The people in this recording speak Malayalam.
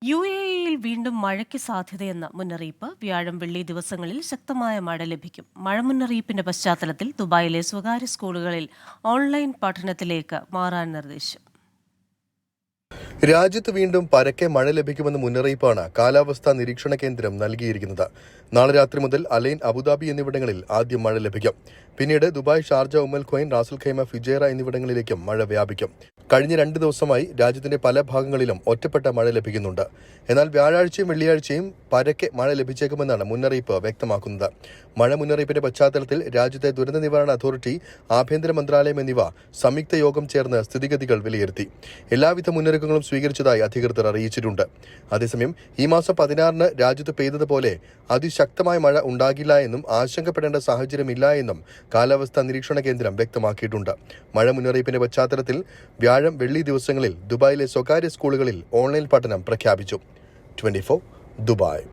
UAE-യിൽ വീണ്ടും മഴയ്ക്ക് സാധ്യതയെന്ന മുന്നറിയിപ്പ്. വ്യാഴം വെള്ളി ദിവസങ്ങളിൽ ശക്തമായ മഴ ലഭിക്കും. മഴ മുന്നറിയിപ്പിന്റെ പശ്ചാത്തലത്തിൽ ദുബായിലെ സ്വകാര്യ സ്കൂളുകളിൽ ഓൺലൈൻ പഠനത്തിലേക്ക് മാറാൻ നിർദ്ദേശം. രാജ്യത്ത് വീണ്ടും പരക്കെ മഴ ലഭിക്കുമെന്ന മുന്നറിയിപ്പാണ് കാലാവസ്ഥാ നിരീക്ഷണ കേന്ദ്രം നൽകിയിരിക്കുന്നത്. നാളെ രാത്രി മുതൽ അലൈൻ, അബുദാബി എന്നിവിടങ്ങളിൽ ആദ്യം മഴ ലഭിക്കും. പിന്നീട് Dubai, Sharjah, Umm al Quwain, Ras al Khaimah, Fujairah എന്നിവിടങ്ങളിലേക്കും മഴ വ്യാപിക്കും. കഴിഞ്ഞ 2 ദിവസമായി രാജ്യത്തിന്റെ പല ഭാഗങ്ങളിലും ഒറ്റപ്പെട്ട മഴ ലഭിക്കുന്നുണ്ട്. എന്നാൽ വ്യാഴാഴ്ചയും വെള്ളിയാഴ്ചയും പരക്കെ മഴ ലഭിച്ചേക്കുമെന്നാണ് മുന്നറിയിപ്പ് വ്യക്തമാക്കുന്നത്. മഴ മുന്നറിയിപ്പിന്റെ പശ്ചാത്തലത്തിൽ രാജ്യത്തെ ദുരന്ത നിവാരണ അതോറിറ്റി, ആഭ്യന്തര മന്ത്രാലയം എന്നിവ സംയുക്ത യോഗം ചേർന്ന് സ്ഥിതിഗതികൾ വിലയിരുത്തി. എല്ലാവിധ മുന്നൊരുക്കങ്ങളും സ്വീകരിച്ചതായി അധികൃതർ അറിയിച്ചിട്ടുണ്ട്. അതേസമയം ഈ മാസം 16-ന് രാജ്യത്ത് പെയ്തതുപോലെ അതിശക്തമായ മഴ ഉണ്ടാകില്ല എന്നും ആശങ്കപ്പെടേണ്ട സാഹചര്യമില്ല എന്നും കാലാവസ്ഥാ നിരീക്ഷണ കേന്ദ്രം വ്യക്തമാക്കിയിട്ടുണ്ട്. മഴ മുന്നറിയിപ്പിന്റെ പശ്ചാത്തലത്തിൽ വ്യാഴം വെള്ളി ദിവസങ്ങളിൽ ദുബായിലെ സ്വകാര്യ സ്കൂളുകളിൽ ഓൺലൈൻ പഠനം പ്രഖ്യാപിച്ചു. 24 ദുബായ്.